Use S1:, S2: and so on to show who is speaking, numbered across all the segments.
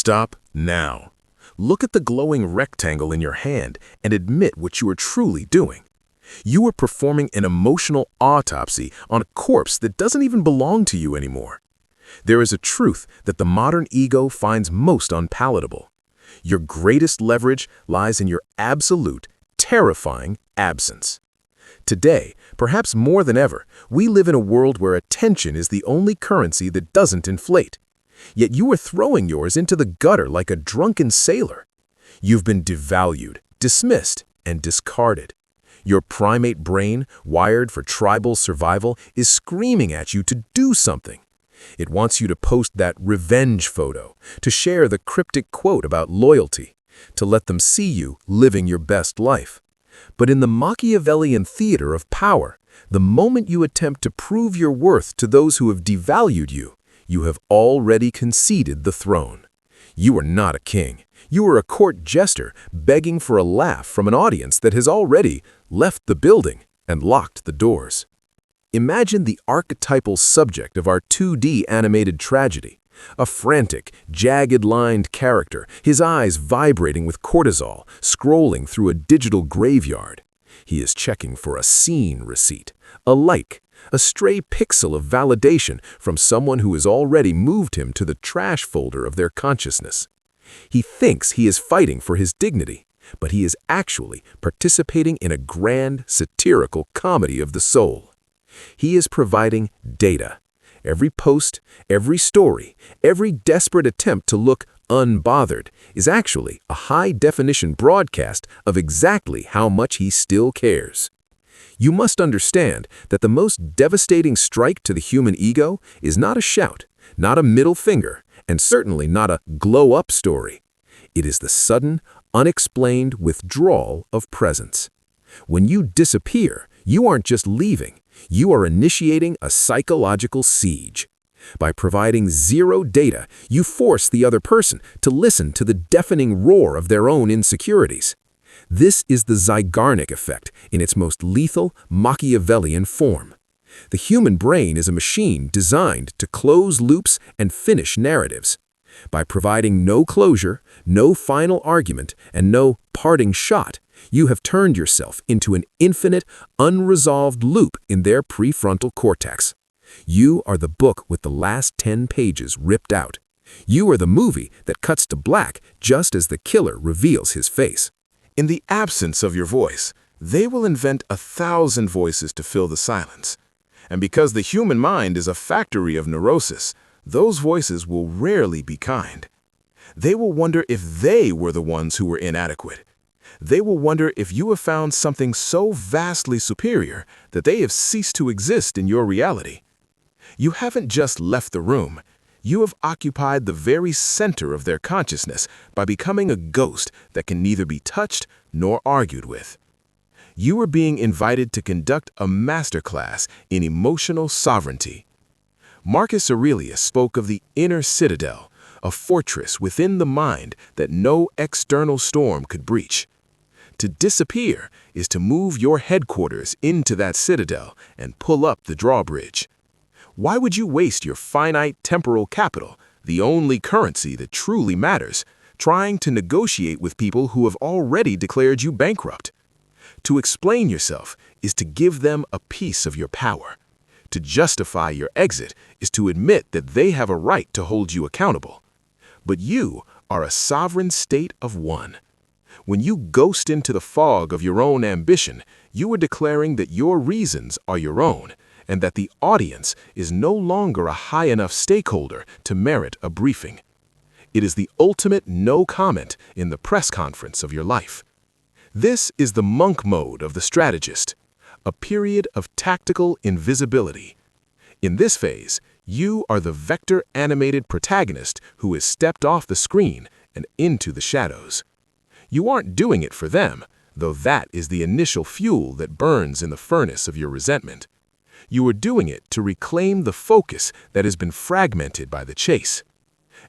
S1: Stop now. Look at the glowing rectangle in your hand and admit what you are truly doing. You are performing an emotional autopsy on a corpse that doesn't even belong to you anymore. There is a truth that the modern ego finds most unpalatable. Your greatest leverage lies in your absolute, terrifying absence. Today, perhaps more than ever, we live in a world where attention is the only currency that doesn't inflate. Yet you are throwing yours into the gutter like a drunken sailor. You've been devalued, dismissed, and discarded. Your primate brain, wired for tribal survival, is screaming at you to do something. It wants you to post that revenge photo, to share the cryptic quote about loyalty, to let them see you living your best life. But in the Machiavellian theater of power, the moment you attempt to prove your worth to those who have devalued you, you have already conceded the throne. You are not a king. You are a court jester begging for a laugh from an audience that has already left the building and locked the doors. Imagine the archetypal subject of our 2D animated tragedy, a frantic, jagged-lined character, his eyes vibrating with cortisol, scrolling through a digital graveyard. He is checking for a scene receipt, a like, a stray pixel of validation from someone who has already moved him to the trash folder of their consciousness. He thinks he is fighting for his dignity, but he is actually participating in a grand, satirical comedy of the soul. He is providing data. Every post, every story, every desperate attempt to look unbothered is actually a high-definition broadcast of exactly how much he still cares. You must understand that the most devastating strike to the human ego is not a shout, not a middle finger, and certainly not a glow-up story. It is the sudden, unexplained withdrawal of presence. When you disappear, you aren't just leaving, you are initiating a psychological siege. By providing zero data, you force the other person to listen to the deafening roar of their own insecurities. This is the Zeigarnik Effect in its most lethal Machiavellian form. The human brain is a machine designed to close loops and finish narratives. By providing no closure, no final argument, and no parting shot, you have turned yourself into an infinite, unresolved loop in their prefrontal cortex. You are the book with the last 10 pages ripped out. You are the movie that cuts to black just as the killer reveals his face. In the absence of your voice, they will invent 1,000 voices to fill the silence. And because the human mind is a factory of neurosis, those voices will rarely be kind. They will wonder if they were the ones who were inadequate. They will wonder if you have found something so vastly superior that they have ceased to exist in your reality. You haven't just left the room. You have occupied the very center of their consciousness by becoming a ghost that can neither be touched nor argued with. You are being invited to conduct a masterclass in emotional sovereignty. Marcus Aurelius spoke of the inner citadel, a fortress within the mind that no external storm could breach. To disappear is to move your headquarters into that citadel and pull up the drawbridge. Why would you waste your finite temporal capital, the only currency that truly matters, trying to negotiate with people who have already declared you bankrupt? To explain yourself is to give them a piece of your power. To justify your exit is to admit that they have a right to hold you accountable. But you are a sovereign state of one. When you ghost into the fog of your own ambition, you are declaring that your reasons are your own, and that the audience is no longer a high enough stakeholder to merit a briefing. It is the ultimate no comment in the press conference of your life. This is the monk mode of the strategist, a period of tactical invisibility. In this phase, you are the vector-animated protagonist who has stepped off the screen and into the shadows. You aren't doing it for them, though that is the initial fuel that burns in the furnace of your resentment. You are doing it to reclaim the focus that has been fragmented by the chase.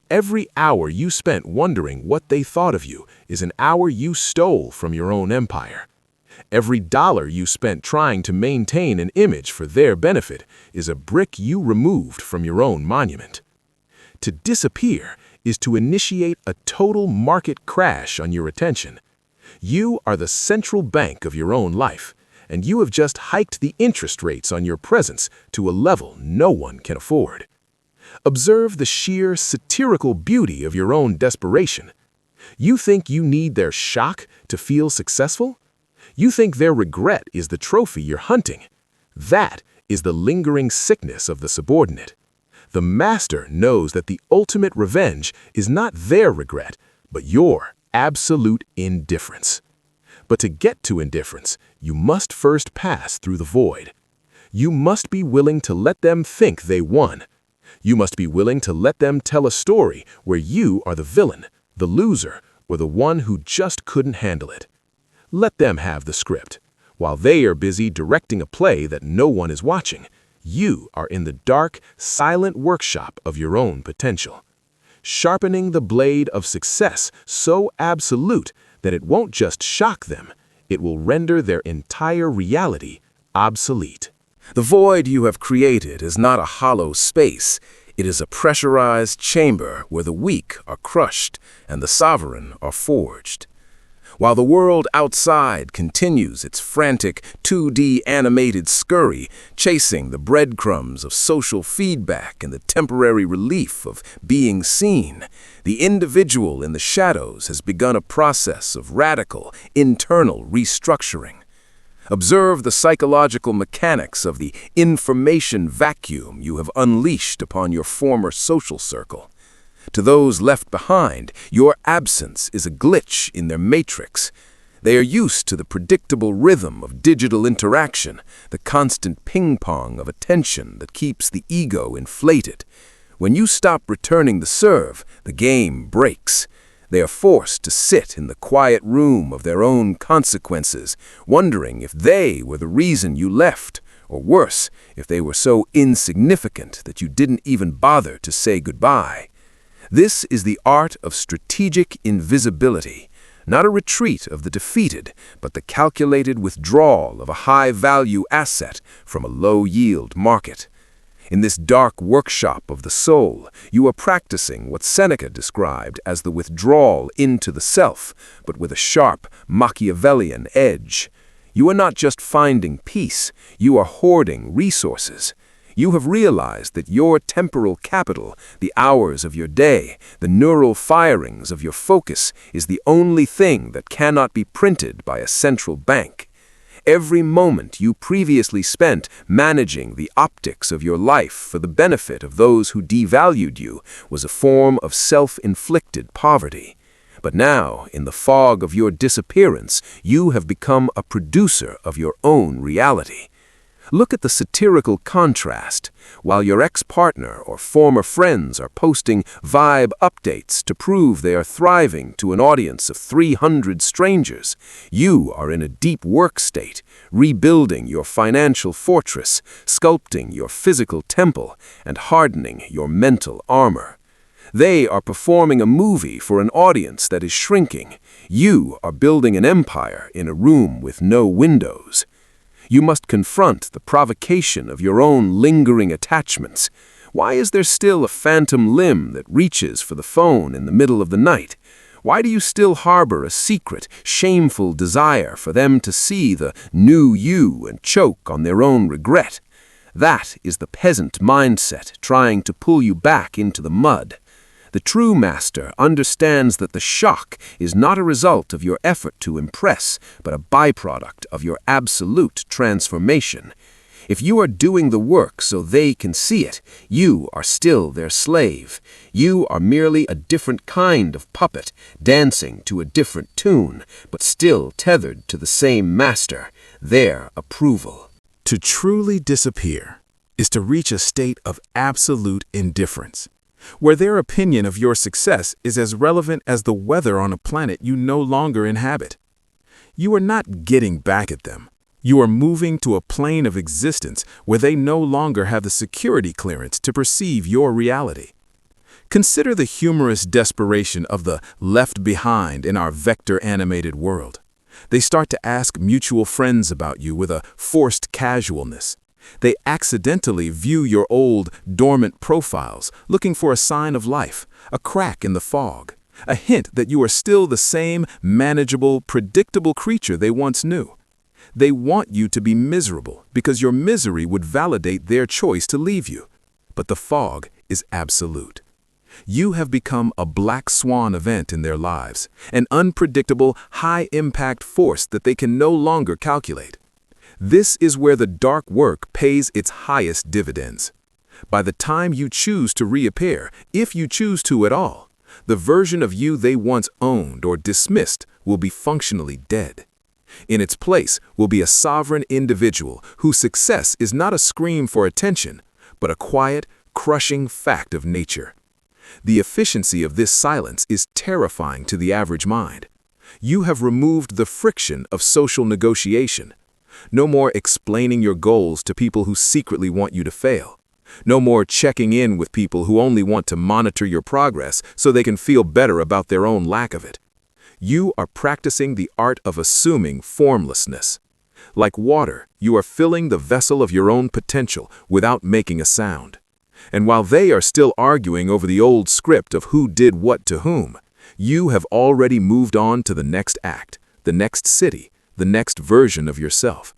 S1: Every hour you spent wondering what they thought of you is an hour you stole from your own empire. Every dollar you spent trying to maintain an image for their benefit is a brick you removed from your own monument. To disappear is to initiate a total market crash on your attention. You are the central bank of your own life, and you have just hiked the interest rates on your presence to a level no one can afford. Observe the sheer satirical beauty of your own desperation. You think you need their shock to feel successful? You think their regret is the trophy you're hunting. That is the lingering sickness of the subordinate. The master knows that the ultimate revenge is not their regret, but your absolute indifference. But to get to indifference, you must first pass through the void. You must be willing to let them think they won. You must be willing to let them tell a story where you are the villain, the loser, or the one who just couldn't handle it. Let them have the script. While they are busy directing a play that no one is watching, you are in the dark, silent workshop of your own potential, sharpening the blade of success so absolute that it won't just shock them, it will render their entire reality obsolete.
S2: The void you have created is not a hollow space. It is a pressurized chamber where the weak are crushed and the sovereign are forged. While the world outside continues its frantic 2D animated scurry, chasing the breadcrumbs of social feedback and the temporary relief of being seen, the individual in the shadows has begun a process of radical, internal restructuring. Observe the psychological mechanics of the information vacuum you have unleashed upon your former social circle. To those left behind, your absence is a glitch in their matrix. They are used to the predictable rhythm of digital interaction, the constant ping-pong of attention that keeps the ego inflated. When you stop returning the serve, the game breaks. They are forced to sit in the quiet room of their own consequences, wondering if they were the reason you left, or worse, if they were so insignificant that you didn't even bother to say goodbye. This is the art of strategic invisibility, not a retreat of the defeated, but the calculated withdrawal of a high-value asset from a low-yield market. In this dark workshop of the soul, you are practicing what Seneca described as the withdrawal into the self, but with a sharp Machiavellian edge. You are not just finding peace, you are hoarding resources. You have realized that your temporal capital, the hours of your day, the neural firings of your focus, is the only thing that cannot be printed by a central bank. Every moment you previously spent managing the optics of your life for the benefit of those who devalued you was a form of self-inflicted poverty. But now, in the fog of your disappearance, you have become a producer of your own reality. Look at the satirical contrast. While your ex-partner or former friends are posting vibe updates to prove they are thriving to an audience of 300 strangers, you are in a deep work state, rebuilding your financial fortress, sculpting your physical temple, and hardening your mental armor. They are performing a movie for an audience that is shrinking. You are building an empire in a room with no windows. You must confront the provocation of your own lingering attachments. Why is there still a phantom limb that reaches for the phone in the middle of the night? Why do you still harbor a secret, shameful desire for them to see the new you and choke on their own regret? That is the peasant mindset trying to pull you back into the mud. The true master understands that the shock is not a result of your effort to impress, but a byproduct of your absolute transformation. If you are doing the work so they can see it, you are still their slave. You are merely a different kind of puppet, dancing to a different tune, but still tethered to the same master, their approval.
S1: To truly disappear is to reach a state of absolute indifference, where their opinion of your success is as relevant as the weather on a planet you no longer inhabit. You are not getting back at them. You are moving to a plane of existence where they no longer have the security clearance to perceive your reality. Consider the humorous desperation of the left behind in our vector-animated world. They start to ask mutual friends about you with a forced casualness. They accidentally view your old, dormant profiles, looking for a sign of life, a crack in the fog, a hint that you are still the same manageable, predictable creature they once knew. They want you to be miserable because your misery would validate their choice to leave you. But the fog is absolute. You have become a black swan event in their lives, an unpredictable, high-impact force that they can no longer calculate. This is where the dark work pays its highest dividends. By the time you choose to reappear, if you choose to at all, the version of you they once owned or dismissed will be functionally dead. In its place will be a sovereign individual whose success is not a scream for attention, but a quiet, crushing fact of nature. The efficiency of this silence is terrifying to the average mind. You have removed the friction of social negotiation. No more explaining your goals to people who secretly want you to fail. No more checking in with people who only want to monitor your progress so they can feel better about their own lack of it. You are practicing the art of assuming formlessness. Like water, you are filling the vessel of your own potential without making a sound. And while they are still arguing over the old script of who did what to whom, you have already moved on to the next act, the next city, the next version of yourself.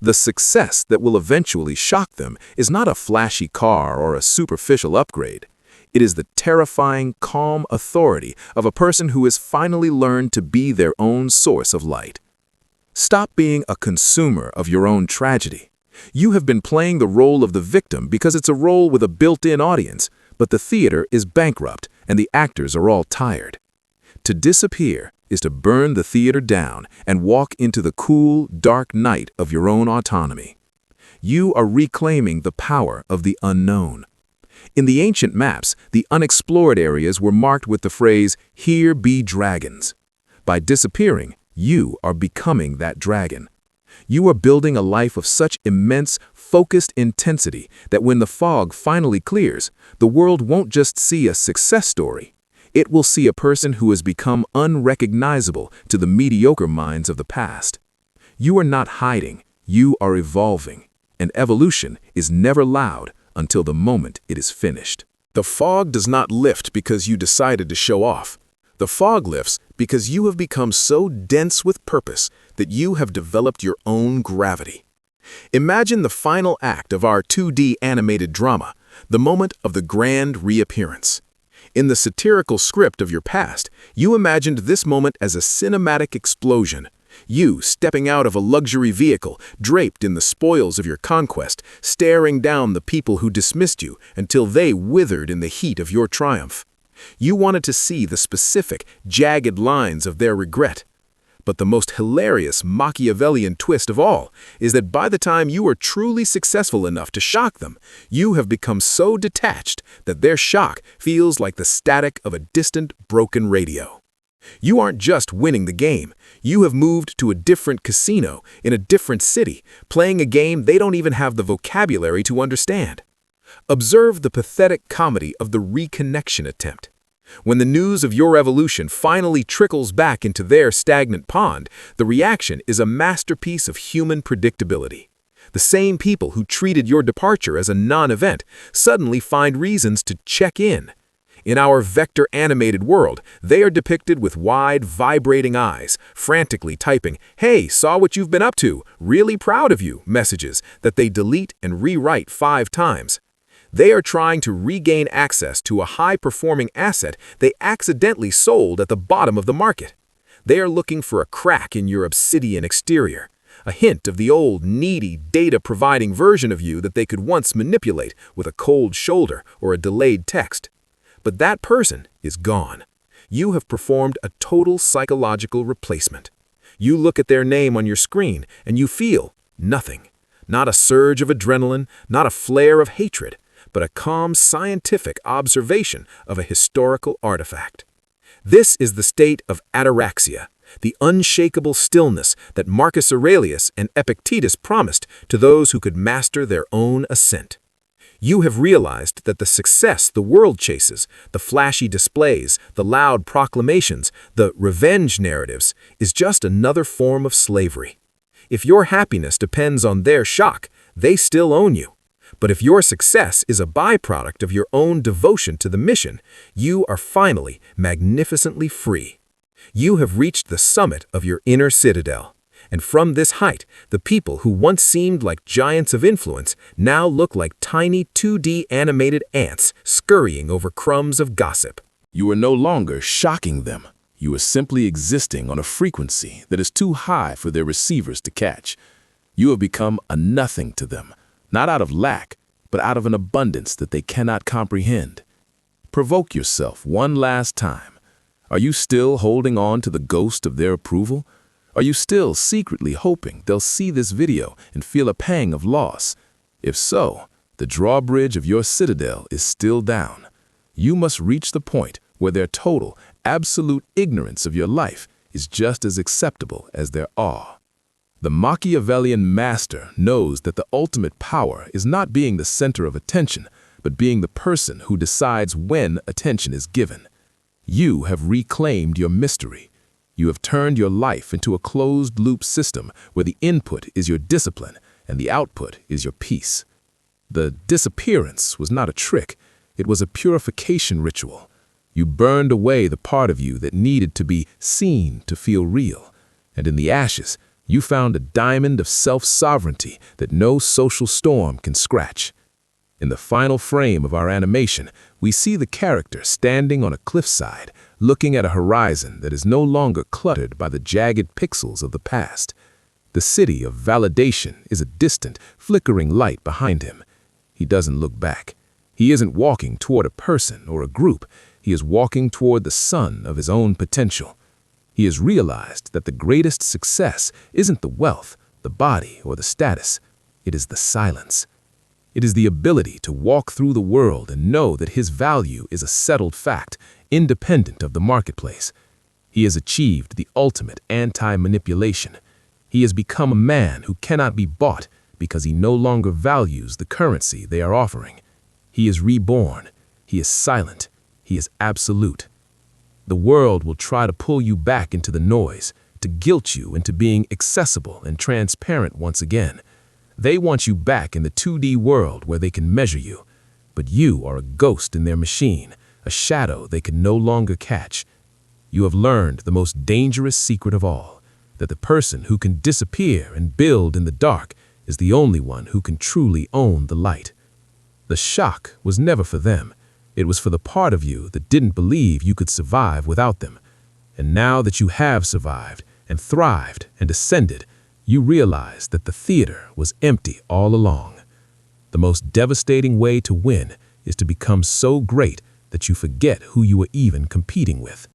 S1: The success that will eventually shock them is not a flashy car or a superficial upgrade. It is the terrifying, calm authority of a person who has finally learned to be their own source of light. Stop being a consumer of your own tragedy. You have been playing the role of the victim because it's a role with a built-in audience, but the theater is bankrupt and the actors are all tired. To disappear is to burn the theater down and walk into the cool, dark night of your own autonomy. You are reclaiming the power of the unknown. In the ancient maps, the unexplored areas were marked with the phrase, "Here be dragons." By disappearing, you are becoming that dragon. You are building a life of such immense, focused intensity that when the fog finally clears, the world won't just see a success story. It will see a person who has become unrecognizable to the mediocre minds of the past. You are not hiding, you are evolving, and evolution is never loud until the moment it is finished. The fog does not lift because you decided to show off. The fog lifts because you have become so dense with purpose that you have developed your own gravity. Imagine the final act of our 2D animated drama, the moment of the grand reappearance. In the satirical script of your past, you imagined this moment as a cinematic explosion. You stepping out of a luxury vehicle, draped in the spoils of your conquest, staring down the people who dismissed you until they withered in the heat of your triumph. You wanted to see the specific, jagged lines of their regret. But the most hilarious Machiavellian twist of all is that by the time you are truly successful enough to shock them, you have become so detached that their shock feels like the static of a distant, broken radio. You aren't just winning the game, you have moved to a different casino in a different city, playing a game they don't even have the vocabulary to understand. Observe the pathetic comedy of the reconnection attempt. When the news of your evolution finally trickles back into their stagnant pond, the reaction is a masterpiece of human predictability. The same people who treated your departure as a non-event suddenly find reasons to check in. In our vector-animated world, they are depicted with wide, vibrating eyes, frantically typing, "Hey, saw what you've been up to, really proud of you," messages that they delete and rewrite 5 times. They are trying to regain access to a high-performing asset they accidentally sold at the bottom of the market. They are looking for a crack in your obsidian exterior, a hint of the old, needy, data-providing version of you that they could once manipulate with a cold shoulder or a delayed text. But that person is gone. You have performed a total psychological replacement. You look at their name on your screen and you feel nothing. Not a surge of adrenaline, not a flare of hatred, but a calm scientific observation of a historical artifact. This is the state of ataraxia, the unshakable stillness that Marcus Aurelius and Epictetus promised to those who could master their own ascent. You have realized that the success the world chases, the flashy displays, the loud proclamations, the revenge narratives, is just another form of slavery. If your happiness depends on their shock, they still own you. But if your success is a byproduct of your own devotion to the mission, you are finally magnificently free. You have reached the summit of your inner citadel. And from this height, the people who once seemed like giants of influence now look like tiny 2D animated ants scurrying over crumbs of gossip.
S2: You are no longer shocking them. You are simply existing on a frequency that is too high for their receivers to catch. You have become a nothing to them, not out of lack, but out of an abundance that they cannot comprehend. Provoke yourself one last time. Are you still holding on to the ghost of their approval? Are you still secretly hoping they'll see this video and feel a pang of loss? If so, the drawbridge of your citadel is still down. You must reach the point where their total, absolute ignorance of your life is just as acceptable as their awe. The Machiavellian master knows that the ultimate power is not being the center of attention, but being the person who decides when attention is given. You have reclaimed your mystery. You have turned your life into a closed-loop system where the input is your discipline and the output is your peace. The disappearance was not a trick. It was a purification ritual. You burned away the part of you that needed to be seen to feel real. And in the ashes, you found a diamond of self-sovereignty that no social storm can scratch. In the final frame of our animation, we see the character standing on a cliffside, looking at a horizon that is no longer cluttered by the jagged pixels of the past. The city of validation is a distant, flickering light behind him. He doesn't look back. He isn't walking toward a person or a group. He is walking toward the sun of his own potential. He has realized that the greatest success isn't the wealth, the body, or the status. It is the silence. It is the ability to walk through the world and know that his value is a settled fact, independent of the marketplace. He has achieved the ultimate anti-manipulation. He has become a man who cannot be bought because he no longer values the currency they are offering. He is reborn. He is silent. He is absolute. The world will try to pull you back into the noise, to guilt you into being accessible and transparent once again. They want you back in the 2D world where they can measure you. But you are a ghost in their machine, a shadow they can no longer catch. You have learned the most dangerous secret of all, that the person who can disappear and build in the dark is the only one who can truly own the light. The shock was never for them. It was for the part of you that didn't believe you could survive without them. And now that you have survived and thrived and ascended, you realize that the theater was empty all along. The most devastating way to win is to become so great that you forget who you were even competing with.